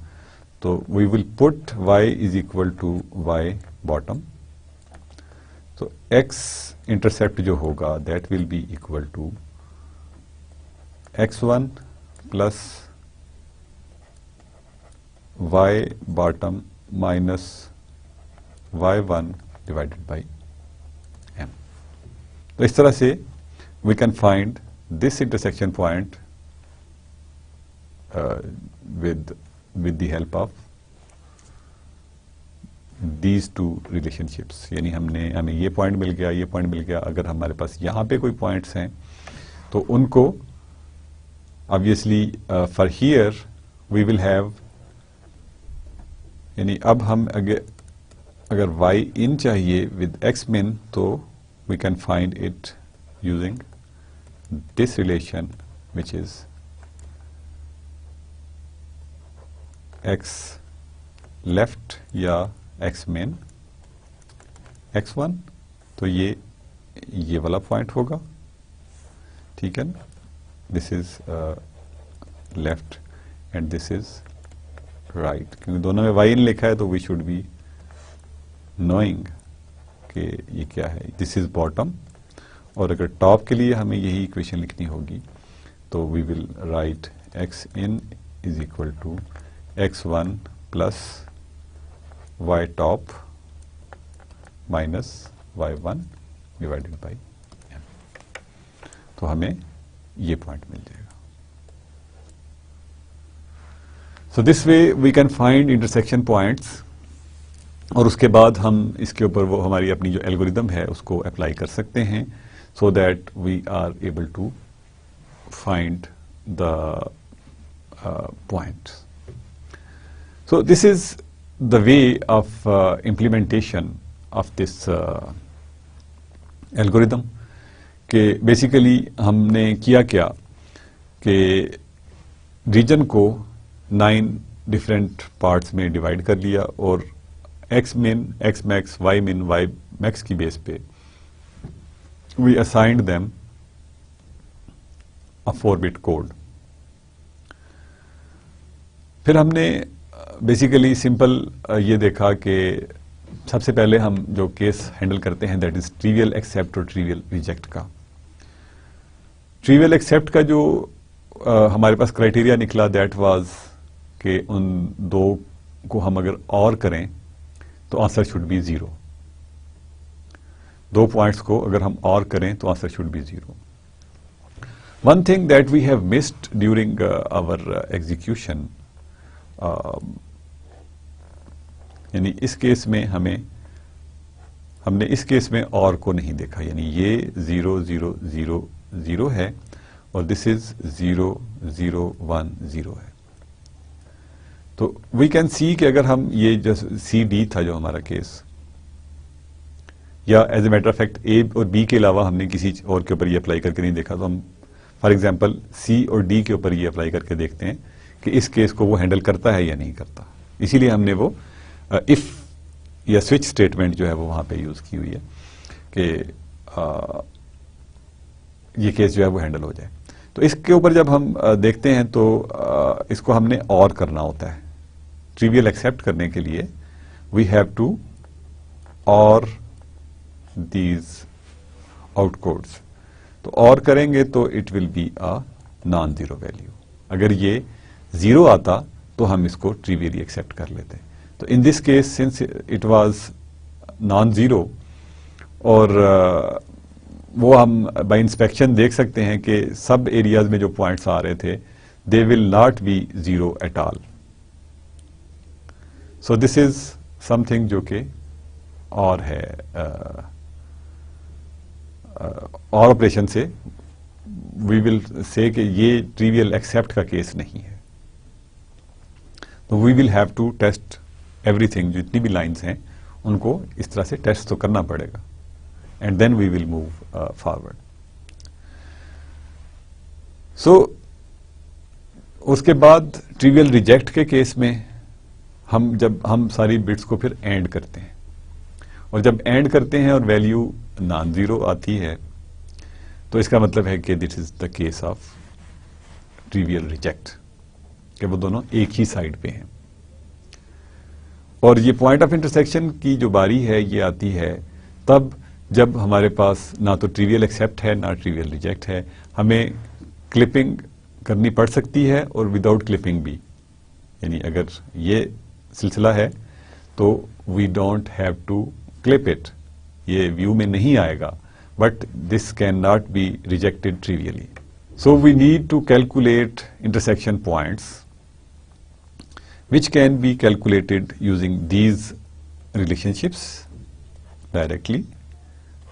तो we will put y is equal to y bottom, तो x इंटरसेप्ट जो होगा that will be equal to x1 plus y bottom minus y1 divided by m। तो इस तरह से we can find this intersection point with the help of these two relationships, यानी हमें ये पॉइंट मिल गया, ये पॉइंट मिल गया। अगर हमारे पास यहाँ पे कोई पॉइंट्स हैं तो उनको obviously for here we will have, यानी अब हम अगर y in चाहिए विद x min तो we can find it using this relation which is x left या x मेन x1, तो ये वाला पॉइंट होगा, ठीक है ना, this is left and this is right, क्योंकि दोनों में y इन लिखा है तो वी शुड बी नोइंग कि ये क्या है, दिस इज बॉटम, और अगर टॉप के लिए हमें यही इक्वेशन लिखनी होगी तो we will write x in is equal to x1 plus y top minus y1 divided by m, तो हमें ये पॉइंट मिल जाएगा. So this way we can find intersection points, और उसके बाद हम इसके ऊपर वो हमारी अपनी जो एल्गोरिदम है उसको अप्लाई कर सकते हैं, so that we are able to find the points. So this is the way of implementation of this algorithm. कि बेसिकली हमने किया क्या कि रीजन को 9 डिफरेंट पार्ट्स में डिवाइड कर लिया, और x min, x max, y min, y max की बेस पे we assigned them a 4-bit code. फिर हमने बेसिकली सिंपल ये देखा कि सबसे पहले हम जो केस हैंडल करते हैं दैट इज ट्रिवियल एक्सेप्ट और ट्रिवियल रिजेक्ट का. ट्रिवियल एक्सेप्ट का जो हमारे पास क्राइटेरिया निकला दैट वाज कि उन दो को हम अगर और करें तो आंसर शुड बी 0. 2 पॉइंट्स को अगर हम और करें तो answer should be 0. One thing that we have missed during our execution, यानी इस केस में हमने इस केस में और को नहीं देखा, यानी ये 0 0 0 0 है और दिस इज 0 0 1 0 है. तो वी कैन सी कि अगर हम ये जो सी डी था जो हमारा केस, या as a matter of fact A और बी के अलावा हमने किसी और के ऊपर ये अप्लाई करके नहीं देखा, तो हम फॉर एग्जांपल सी और डी के ऊपर ये अप्लाई करके देखते हैं कि इस केस को वो हैंडल करता है या नहीं करता. इसीलिए हमने वो इफ या स्विच स्टेटमेंट जो है वो वहां पे यूज की हुई है कि ये केस जो है वो हैंडल हो जाए. तो इसके ऊपर जब हम देखते हैं तो इसको हमने और करना होता है. ट्रिवियल एक्सेप्ट करने के लिए वी हैव टू और दीज आउटकोड्स. तो और करेंगे तो it will be a non zero value. अगर ये 0 आता तो हम इसको ट्रिवियली एक्सेप्ट कर लेते. तो इन this case since it was non zero, और वो हम बाय इंस्पेक्शन देख सकते हैं कि सब एरियाज में जो पॉइंट्स आ रहे थे they will not be 0 at all. So this is something जो कि और है और ऑपरेशन से वी विल से कि ये ट्रिवियल एक्सेप्ट का केस नहीं है. तो we will have to test everything, जितनी भी लाइंस हैं उनको इस तरह से टेस्ट तो करना पड़ेगा, and then we will move forward. So उसके बाद ट्रिवियल रिजेक्ट के केस में हम सारी बिट्स को फिर एंड करते हैं, और जब एंड करते हैं और वैल्यू नॉन जीरो आती है तो इसका मतलब है कि this is the case of trivial reject, कि वो दोनों एक ही साइड पे हैं. और ये पॉइंट ऑफ इंटरसेक्शन की जो बारी है ये आती है तब जब हमारे पास ना तो ट्रिवियल एक्सेप्ट है ना ट्रिवियल रिजेक्ट है. हमें क्लिपिंग करनी पड़ सकती है और विदाउट क्लिपिंग भी, यानी अगर ये सिलसिला है तो we don't have to clip it, ये व्यू में नहीं आएगा, but this can not be rejected trivially. So we need to calculate intersection points which can be calculated using these relationships directly.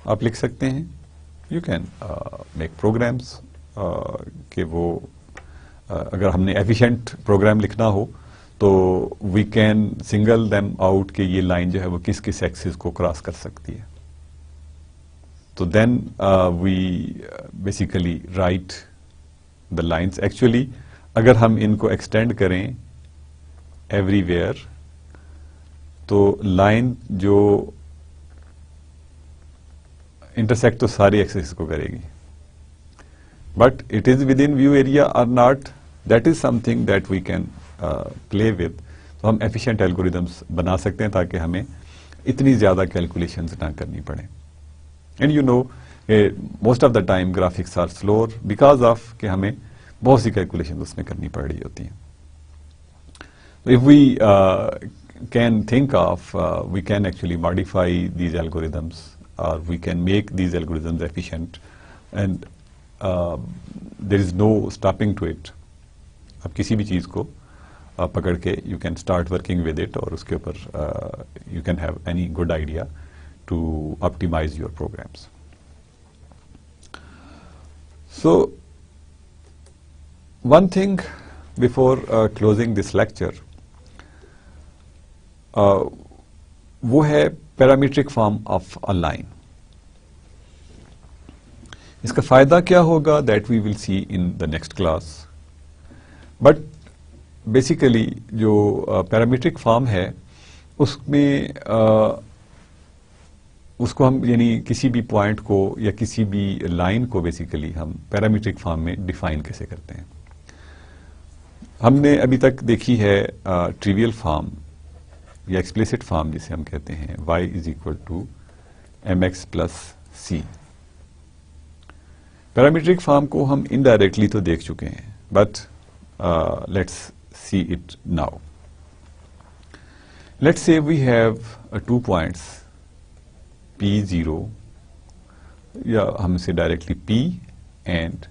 आप लिख सकते हैं, you can make programs कि वो अगर हमने efficient program लिखना हो तो we can single them out कि ये line जो है वो किस किस एक्सिस को क्रॉस कर सकती है. तो then we basically write the lines. Actually अगर हम इनको extend करें एवरीवेयर तो लाइन जो इंटरसेक्ट तो सारी एक्सिस को करेगी, but it is within view area और not, that is something that we can play with. तो हम एफिशिएंट एल्गोरिदम्स बना सकते हैं ताकि हमें इतनी ज्यादा कैलकुलेशंस ना करनी पड़े. And you know most of the time graphics are slower because of कि हमें बहुत सी कैलकुलेशन उसमें करनी पड़ रही होती हैं. If we can think of, we can actually modify these algorithms, or we can make these algorithms efficient, and there is no stopping to it. आप किसी भी चीज़ को पकड़ के you can start working with it, और उसके ऊपर you can have any good idea to optimize your programs. So one thing before closing this lecture, वो है parametric form of a line. इसका फायदा क्या होगा, that we will see in the next class. But basically जो parametric form है उसमें उसको हम यानी किसी भी पॉइंट को या किसी भी लाइन को बेसिकली हम पैरामीट्रिक फॉर्म में डिफाइन कैसे करते हैं. हमने अभी तक देखी है ट्रिवियल फॉर्म या एक्सप्लिसिट फॉर्म जिसे हम कहते हैं y is equal to mx plus c. Parametric form को हम इनडायरेक्टली तो देख चुके हैं, but let's see it now. Let's say we have 2 points P0, या हम इसे डायरेक्टली P एंड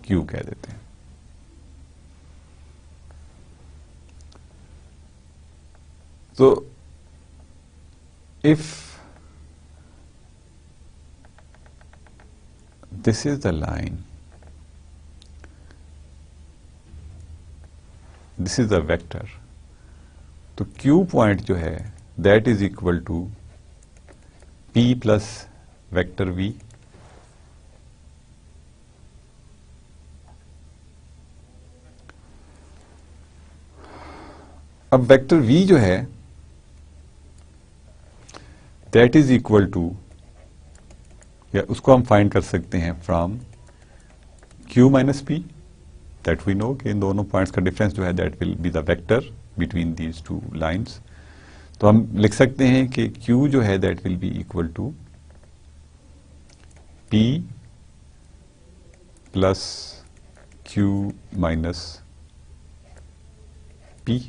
Q कह देते हैं. So, if this is the line, this is the vector, तो Q पॉइंट जो है that is equal to P plus vector V. अब वेक्टर V जो है दैट इज इक्वल टू, या उसको हम फाइंड कर सकते हैं from Q minus P. That we know कि इन दोनों पॉइंट्स का डिफरेंस जो है that will be the vector between these 2 lines. तो हम लिख सकते हैं कि Q जो है that will be equal to P plus Q minus P.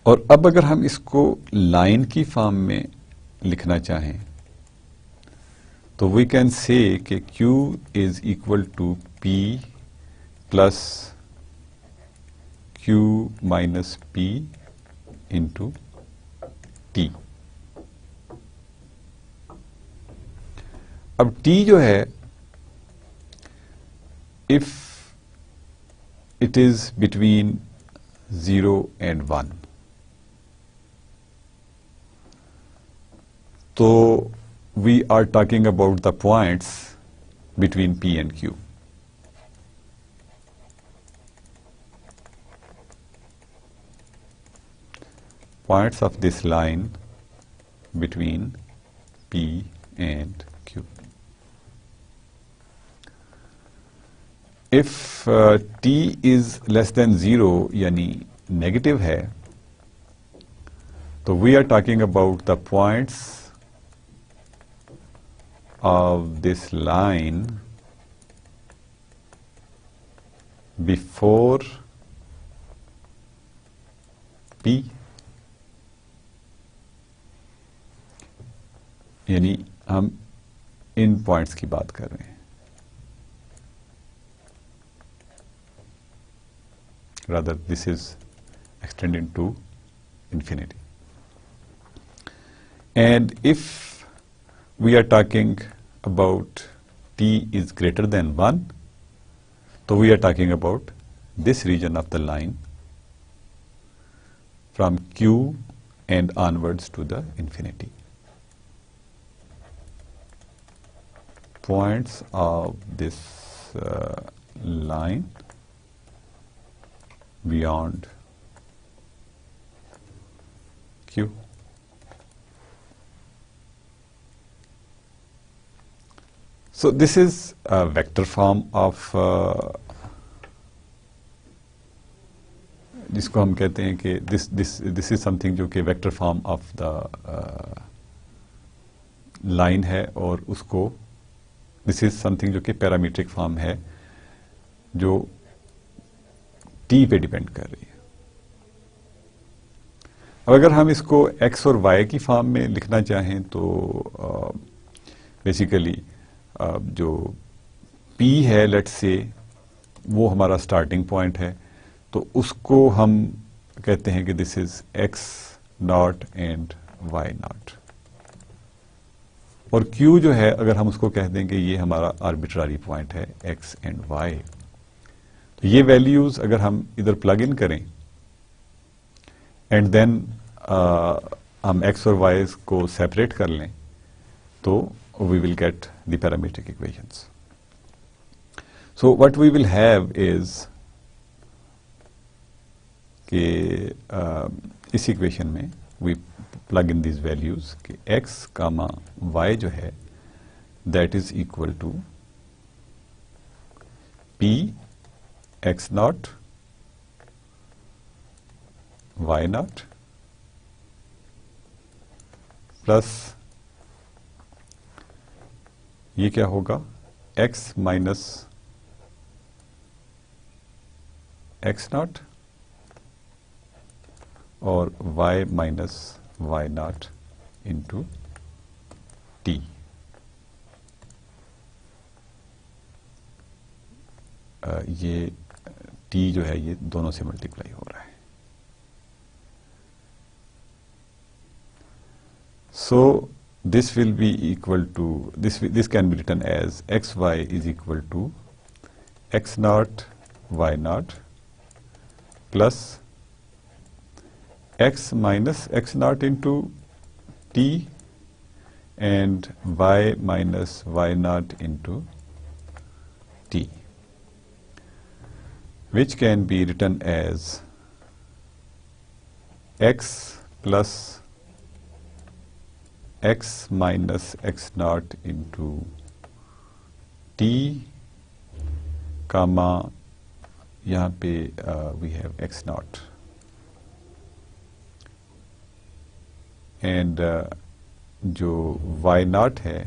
और अब अगर हम इसको लाइन की फॉर्म में लिखना चाहें तो वी कैन से कि Q is equal to P plus Q minus P into T. अब T जो है, if it is between 0 and 1, तो we are talking about the points between P and Q. Points of this line between P and Q. If T is less than 0 यानी negative है, तो we are talking about the points of this line before P, यानी हम इन points की बात कर रहे हैं. rather this is extended to infinity. And if we are talking about T is greater than 1, so we are talking about this region of the line from Q and onwards to the infinity. Points of this line beyond Q. So this is a vector form of जिसको हम कहते हैं कि this is something जो कि vector form of the line है, और उसको this is something जो कि parametric form है, जो टी पे डिपेंड कर रही है। अब अगर हम इसको एक्स और वाई की फॉर्म में लिखना चाहें तो बेसिकली जो पी है लेट्स से वो हमारा स्टार्टिंग पॉइंट है, तो उसको हम कहते हैं कि this is x naught and y naught, और Q जो है अगर हम उसको कह देंगे ये हमारा आर्बिट्रारी पॉइंट है x एंड y। तो ये वैल्यूज अगर हम इधर प्लग इन करें एंड देन हम x और y को सेपरेट कर लें तो we will get the parametric equations. So what we will have is कि इस इक्वेशन में we plug in these values कि x कामा y जो है that is equal to p x naught y naught plus ये क्या होगा x minus x naught और y minus y naught into t। ये t जो है ये दोनों से मल्टीप्लाई हो रहा है। So this will be equal to this can be written as xy is equal to x naught y naught plus x minus x naught into t and y minus y naught into t, which can be written as x plus x minus x naught into t comma यहाँ पे we have x naught and जो y naught है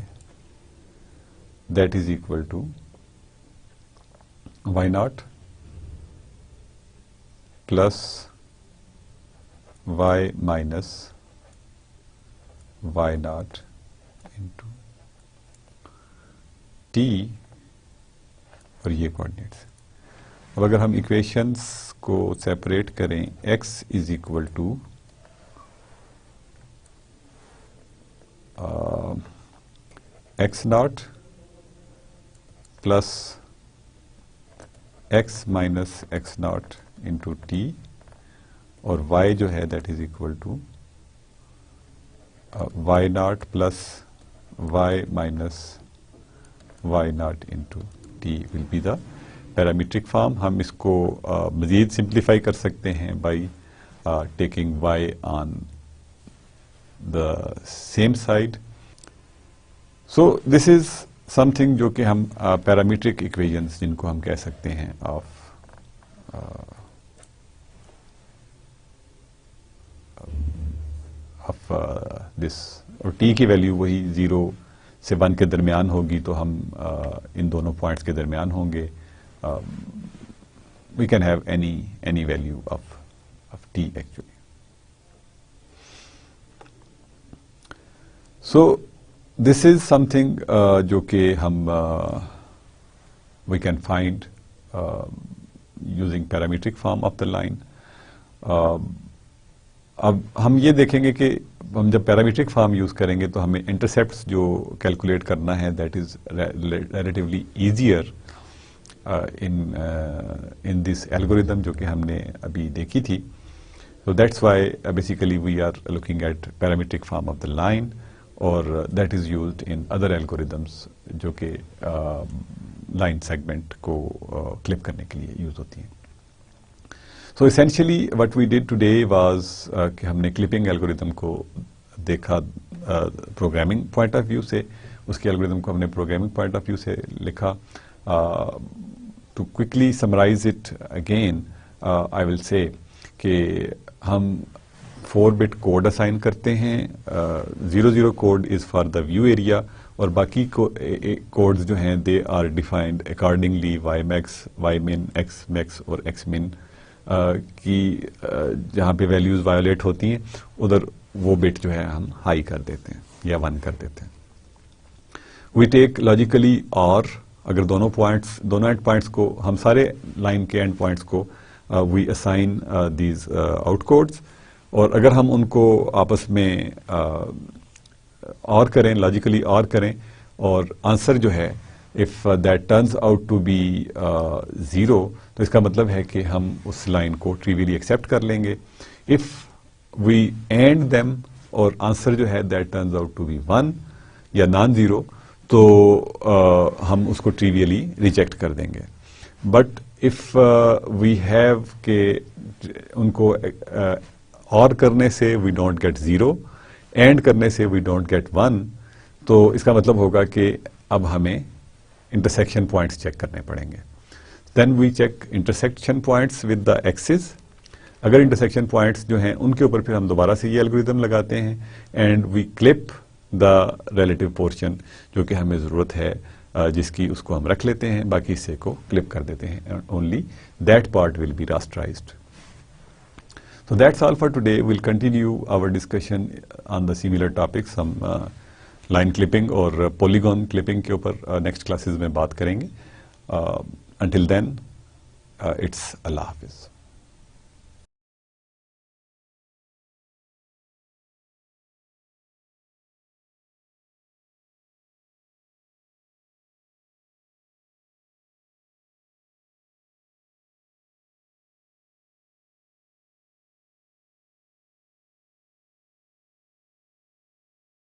that is equal to y naught plus y minus y naught into t और ये coordinates. अब अगर हम equations को सेपरेट करें x is equal to x naught plus x minus x naught into t और y जो है that is equal to y naught plus y minus y naught into t will be the parametric form। हम इसको मज़ीद simplify कर सकते हैं by taking y on the same side। So this is something जो कि हम parametric equations जिनको हम कह सकते हैं of this, और t की वैल्यू वही 0 से 1 के दरमियान होगी, तो हम इन दोनों पॉइंट्स के दरमियान होंगे। we can have any value of t actually। So this is something जो कि हम we can find using parametric form of the line। अब हम ये देखेंगे कि हम जब पैरामीट्रिक फॉर्म यूज करेंगे तो हमें इंटरसेप्ट्स जो कैलकुलेट करना है that is relatively easier in this algorithm जो कि हमने अभी देखी थी। So that's why basically we are looking at parametric form of the line, और that is used in other algorithms जो कि line segment को clip करने के लिए use होती हैं। So essentially what we did today was कि हमने clipping algorithm को देखा programming point of view से, उसके algorithm को हमने programming point of view से लिखा। To quickly summarize it again, I will say कि हम 4-bit कोड असाइन करते हैं। 00 code is for the view area, और बाकी कोड्स जो हैं they are defined accordingly y max, y min, x max और एक्स मिन कि जहाँ पे वैल्यूज वायोलेट होती हैं उधर वो बिट जो है हम हाई कर देते हैं या 1 कर देते हैं। वी टेक लॉजिकली और अगर दोनों एंड पॉइंट्स को हम सारे लाइन के एंड पॉइंट्स को we assign these out codes, और अगर हम उनको आपस में और करें, लॉजिकली और करें, और आंसर जो है if that turns out to be 0, तो इसका मतलब है कि हम उस लाइन को ट्रिवियली एक्सेप्ट कर लेंगे। इफ वी एंड देम और आंसर जो है that turns out to be 1 या नॉन जीरो, तो हम उसको ट्रिवियली रिजेक्ट कर देंगे। बट इफ वी हैव के उनको और करने से वी डोंट गेट 0, एंड करने से वी डोंट गेट 1, तो इसका मतलब होगा कि अब हमें इंटरसेक्शन पॉइंट्स चेक करने पड़ेंगे। Then we check intersection points with the axis. अगर इंटरसेक्शन पॉइंट्स जो हैं उनके ऊपर फिर हम दोबारा से ये एल्गोरिथम लगाते हैं and we clip the relative portion जो कि हमें ज़रूरत है जिसकी, उसको हम रख लेते हैं, बाकी हिस्से को क्लिप कर देते हैं। Only that part will be rasterized. So that's all for today. We'll continue our discussion on the similar topics. हम line clipping और polygon clipping के ऊपर next classes में बात करेंगे. Until then, it's Allah Hafiz.